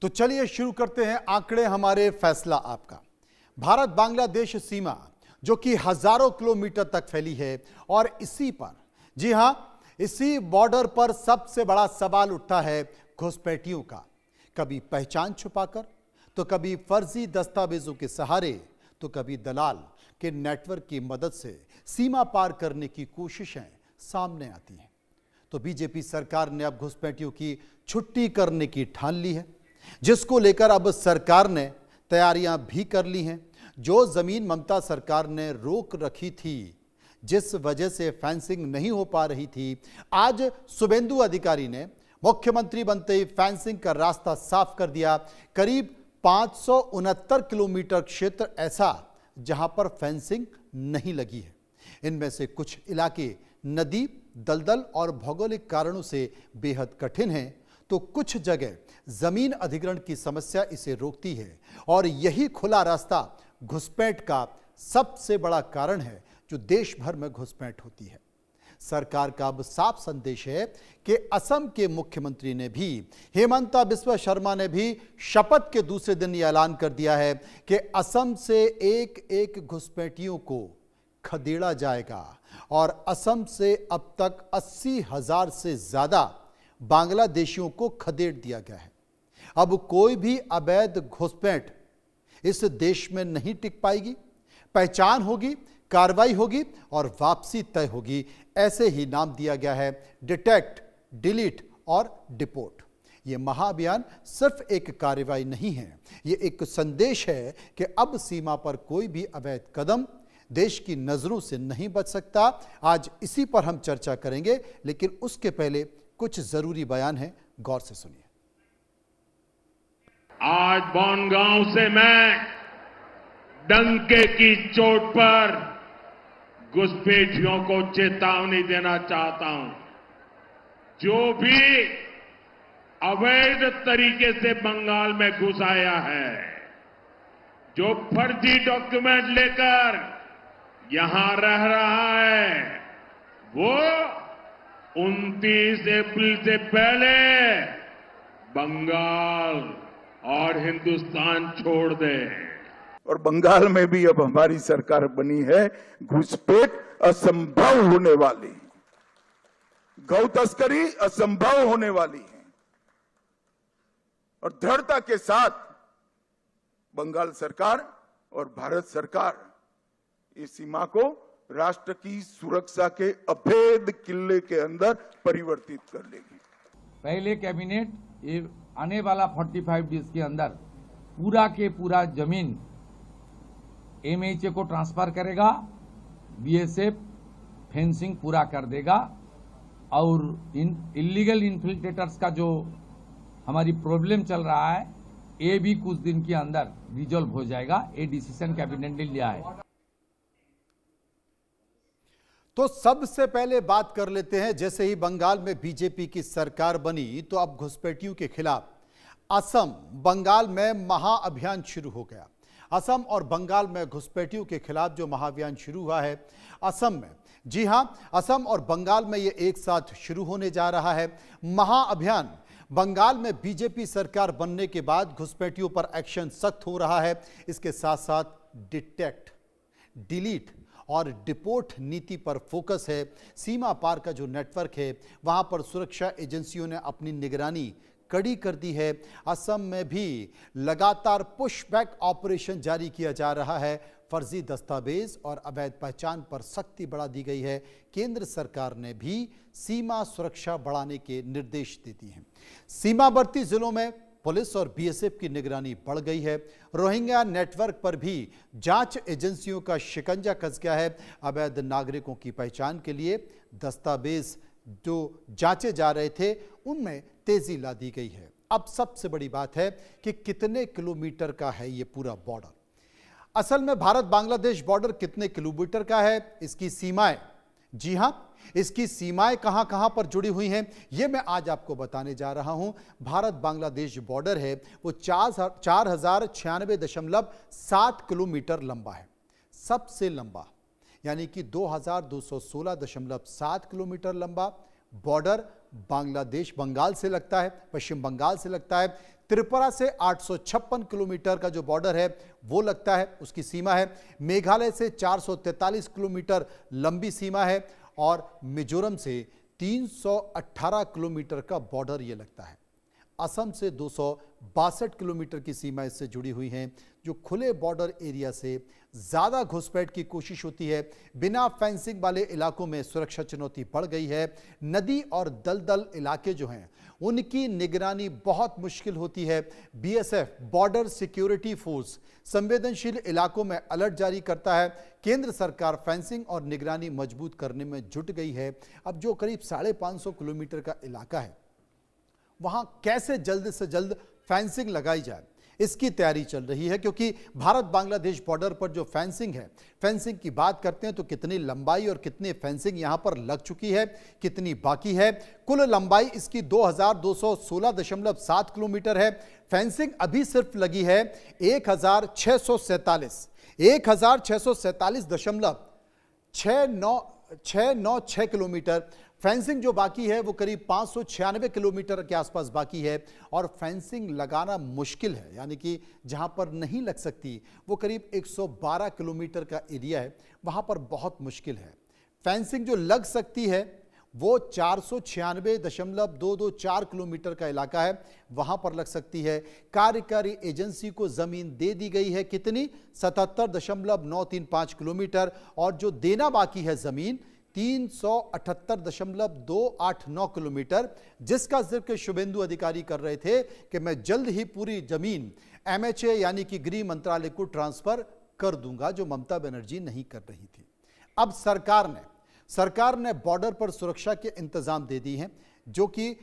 तो चलिए शुरू करते हैं आंकड़े हमारे फैसला आपका। भारत बांग्लादेश सीमा जो कि हजारों किलोमीटर तक फैली है और इसी पर, जी हां, इसी बॉर्डर पर सबसे बड़ा सवाल उठता है घुसपैठियों का। कभी पहचान छुपाकर, तो कभी फर्जी दस्तावेजों के सहारे, तो कभी दलाल के नेटवर्क की मदद से सीमा पार करने की कोशिशें सामने आती हैं। तो बीजेपी सरकार ने अब घुसपैठियों की छुट्टी करने की ठान ली है, जिसको लेकर अब सरकार ने तैयारियां भी कर ली हैं। जो जमीन ममता सरकार ने रोक रखी थी, जिस वजह से फेंसिंग नहीं हो पा रही थी, आज शुभेंदु अधिकारी ने मुख्यमंत्री बनते ही फेंसिंग का रास्ता साफ कर दिया। करीब 569 किलोमीटर क्षेत्र ऐसा जहां पर फेंसिंग नहीं लगी है। इनमें से कुछ इलाके नदी, दलदल और भौगोलिक कारणों से बेहद कठिन हैं, तो कुछ जगह जमीन अधिग्रहण की समस्या इसे रोकती है। और यही खुला रास्ता घुसपैठ का सबसे बड़ा कारण है, जो देश भर में घुसपैठ होती है। सरकार का अब साफ संदेश है कि असम के मुख्यमंत्री ने भी, हेमंता बिस्वा शर्मा ने भी शपथ के दूसरे दिन यह ऐलान कर दिया है कि असम से एक एक घुसपैठियों को खदेड़ा जाएगा। और असम से अब तक 80,000 से ज्यादा बांग्लादेशियों को खदेड़ दिया गया है। अब कोई भी अवैध घुसपैठ इस देश में नहीं टिक पाएगी। पहचान होगी, कार्रवाई होगी और वापसी तय होगी। ऐसे ही नाम दिया गया है डिटेक्ट, डिलीट और डिपोर्ट। यह महाअभियान सिर्फ एक कार्रवाई नहीं है, यह एक संदेश है कि अब सीमा पर कोई भी अवैध कदम देश की नजरों से नहीं बच सकता। आज इसी पर हम चर्चा करेंगे, लेकिन उसके पहले कुछ जरूरी बयान है, गौर से सुनिए। आज बनगांव से मैं डंके की चोट पर घुसपैठियों को चेतावनी देना चाहता हूं। जो भी अवैध तरीके से बंगाल में घुस आया है, जो फर्जी डॉक्यूमेंट लेकर यहां रह रहा है, वो 29 अप्रैल से पहले बंगाल और हिंदुस्तान छोड़ दे। और बंगाल में भी अब हमारी सरकार बनी है, घुसपैठ असंभव होने वाली, गौ तस्करी असंभव होने वाली है। और दृढ़ता के साथ बंगाल सरकार और भारत सरकार इस सीमा को राष्ट्र की सुरक्षा के अभेद किले के अंदर परिवर्तित कर लेगी। पहले कैबिनेट ये आने वाला 45 डेज के अंदर पूरा के पूरा जमीन एमएचए को ट्रांसफर करेगा, बीएसएफ फेंसिंग पूरा कर देगा और इलीगल इन्फिल्ट्रेटर्स का जो हमारी प्रॉब्लम चल रहा है, ये भी कुछ दिन के अंदर रिजॉल्व हो जाएगा। ये डिसीजन कैबिनेट ने लिया है। तो सबसे पहले बात कर लेते हैं, जैसे ही बंगाल में बीजेपी की सरकार बनी, तो अब घुसपैठियों के खिलाफ असम, बंगाल में महाअभियान शुरू हो गया। असम और बंगाल में घुसपैठियों के खिलाफ जो महाअभियान शुरू हुआ है असम में, जी हां, असम और बंगाल में यह एक साथ शुरू होने जा रहा है महाअभियान। बंगाल में बीजेपी सरकार बनने के बाद घुसपैठियों पर एक्शन सख्त हो रहा है। इसके साथ साथ डिटेक्ट, डिलीट और डिपोर्ट नीति पर फोकस है। सीमा पार का जो नेटवर्क है, वहां पर सुरक्षा एजेंसियों ने अपनी निगरानी कड़ी कर दी है। असम में भी लगातार पुशबैक ऑपरेशन जारी किया जा रहा है। फर्जी दस्तावेज और अवैध पहचान पर सख्ती बढ़ा दी गई है। केंद्र सरकार ने भी सीमा सुरक्षा बढ़ाने के निर्देश दे दिए हैं। सीमावर्ती जिलों में पुलिस और बीएसएफ की निगरानी बढ़ गई है। रोहिंग्या नेटवर्क पर भी जांच एजेंसियों का शिकंजा कस गया है। अवैध नागरिकों की पहचान के लिए दस्तावेज जो जांचे जा रहे थे, उनमें तेजी ला दी गई है। अब सबसे बड़ी बात है कि कितने किलोमीटर का है ये पूरा बॉर्डर। असल में भारत बांग्लादेश बॉर्डर कितने किलोमीटर का है, इसकी सीमाएं, जी हां, इसकी सीमाएं कहां कहां पर जुड़ी हुई हैं, यह मैं आज आपको बताने जा रहा हूं। भारत बांग्लादेश बॉर्डर है वो 4096.7 किलोमीटर लंबा है, सबसे लंबा, यानी कि 2216.7 किलोमीटर लंबा बॉर्डर बांग्लादेश, बंगाल से लगता है, पश्चिम बंगाल से लगता है। त्रिपुरा से 856 किलोमीटर का जो बॉर्डर है वो लगता है, उसकी सीमा है। मेघालय से 443 किलोमीटर लंबी सीमा है और मिजोरम से 318 किलोमीटर का बॉर्डर ये लगता है। असम से 262 किलोमीटर की सीमा इससे जुड़ी हुई हैं। जो खुले बॉर्डर एरिया से ज़्यादा घुसपैठ की कोशिश होती है, बिना फेंसिंग वाले इलाकों में सुरक्षा चुनौती बढ़ गई है। नदी और दलदल इलाके जो हैं उनकी निगरानी बहुत मुश्किल होती है। बीएसएफ बॉर्डर सिक्योरिटी फोर्स संवेदनशील इलाकों में अलर्ट जारी करता है। केंद्र सरकार फेंसिंग और निगरानी मजबूत करने में जुट गई है। अब जो करीब 550 किलोमीटर का इलाका है वहां कैसे जल्द से जल्द फेंसिंग लगाई जाए, इसकी तैयारी चल रही है। क्योंकि भारत बांग्लादेश बॉर्डर पर जो फेंसिंग है, फेंसिंग की बात करते हैं तो कितनी लंबाई और कितनी फेंसिंग यहां पर लग चुकी है, कितनी बाकी है। कुल लंबाई इसकी 2216.7 किलोमीटर है। फेंसिंग अभी सिर्फ लगी है 1647.696 किलोमीटर। फेंसिंग जो बाकी है वो करीब 596 किलोमीटर के आसपास बाकी है। और फेंसिंग लगाना मुश्किल है, यानी कि जहां पर नहीं लग सकती वो करीब 112 किलोमीटर का एरिया है, वहां पर बहुत मुश्किल है। फेंसिंग जो लग सकती है वो 496.224 किलोमीटर का इलाका है, वहां पर लग सकती है। कार्यकारी एजेंसी को जमीन दे दी गई है कितनी, 77.935 किलोमीटर। और जो देना बाकी है जमीन 378.289 किलोमीटर, जिसका जिक्र शुभेंदु अधिकारी कर रहे थे कि मैं जल्द ही पूरी जमीन एमएचए यानी कि गृह मंत्रालय को ट्रांसफर कर दूंगा, जो ममता बनर्जी नहीं कर रही थी। अब सरकार ने बॉर्डर पर सुरक्षा के इंतजाम दे दी हैं, जो कि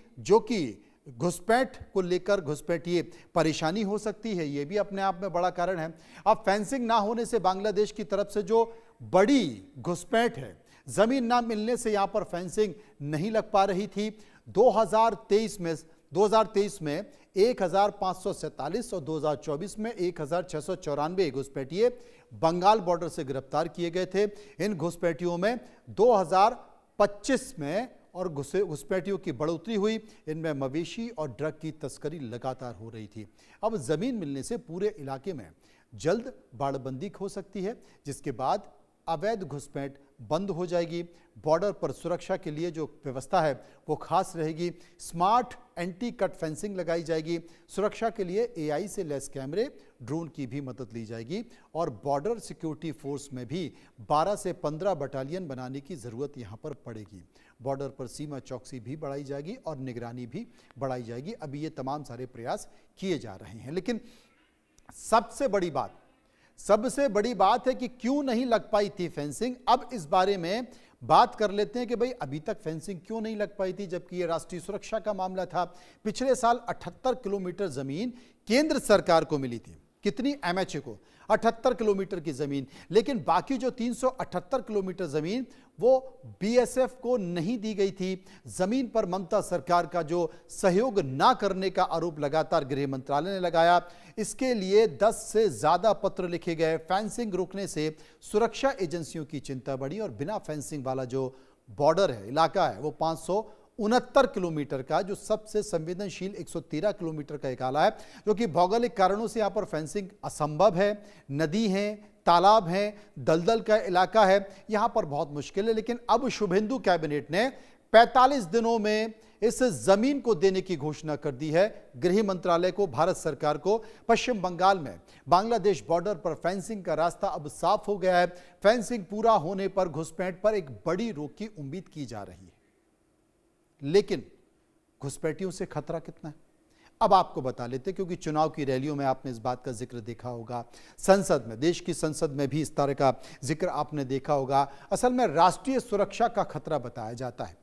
घुसपैठ को लेकर घुसपैठिए परेशानी हो सकती है, यह भी अपने आप में बड़ा कारण है। अब फेंसिंग ना होने से बांग्लादेश की तरफ से जो बड़ी घुसपैठ है, जमीन ना मिलने से यहां पर फेंसिंग नहीं लग पा रही थी। 2023 में 1547 और 2024 में 1694 घुसपैठिए बंगाल बॉर्डर से गिरफ्तार किए गए थे। इन घुसपैठियों में 2025 में और घुसपैठियों की बढ़ोतरी हुई। इनमें मवेशी और ड्रग की तस्करी लगातार हो रही थी। अब जमीन मिलने से पूरे इलाके में जल्द बाड़बंदी हो सकती है, जिसके बाद अवैध घुसपैठ बंद हो जाएगी। बॉर्डर पर सुरक्षा के लिए जो व्यवस्था है वो खास रहेगी। स्मार्ट एंटी कट फेंसिंग लगाई जाएगी। सुरक्षा के लिए एआई से लैस कैमरे, ड्रोन की भी मदद ली जाएगी। और बॉर्डर सिक्योरिटी फोर्स में भी 12 से 15 बटालियन बनाने की जरूरत यहां पर पड़ेगी। बॉर्डर पर सीमा चौकसी भी बढ़ाई जाएगी और निगरानी भी बढ़ाई जाएगी। अभी ये तमाम सारे प्रयास किए जा रहे हैं, लेकिन सबसे बड़ी बात है कि क्यों नहीं लग पाई थी फेंसिंग। अब इस बारे में बात कर लेते हैं कि भाई अभी तक फेंसिंग क्यों नहीं लग पाई थी, जबकि यह राष्ट्रीय सुरक्षा का मामला था। पिछले साल 78 किलोमीटर जमीन केंद्र सरकार को मिली थी। कितनी, एमएचए को 78 किलोमीटर की जमीन, लेकिन बाकी जो 378 किलोमीटर जमीन वो बीएसएफ को नहीं दी गई थी। जमीन पर ममता सरकार का जो सहयोग ना करने का आरोप लगातार गृह मंत्रालय ने लगाया। इसके लिए 10 से ज्यादा पत्र लिखे गए। फेंसिंग रोकने से सुरक्षा एजेंसियों की चिंता बढ़ी और बिना फेंसिंग वाला जो बॉर्डर है, इलाका है, वो 569 किलोमीटर का, जो सबसे संवेदनशील 113 किलोमीटर का एक आला है, जो कि भौगोलिक कारणों से यहां पर फेंसिंग असंभव है। नदी है, तालाब है, दलदल का इलाका है, यहां पर बहुत मुश्किल है। लेकिन अब शुभेंदु कैबिनेट ने 45 दिनों में इस जमीन को देने की घोषणा कर दी है गृह मंत्रालय को, भारत सरकार को। पश्चिम बंगाल में बांग्लादेश बॉर्डर पर फेंसिंग का रास्ता अब साफ हो गया है। फेंसिंग पूरा होने पर घुसपैठ पर एक बड़ी रोक की उम्मीद की जा रही है। लेकिन घुसपैठियों से खतरा कितना है, अब आपको बता लेते, क्योंकि चुनाव की रैलियों में आपने इस बात का जिक्र देखा होगा। संसद में, देश की संसद में भी इस तरह का जिक्र आपने देखा होगा। असल में राष्ट्रीय सुरक्षा का खतरा बताया जाता है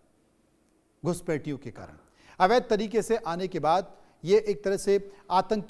घुसपैठियों के कारण। अवैध तरीके से आने के बाद ये एक तरह से आतंकी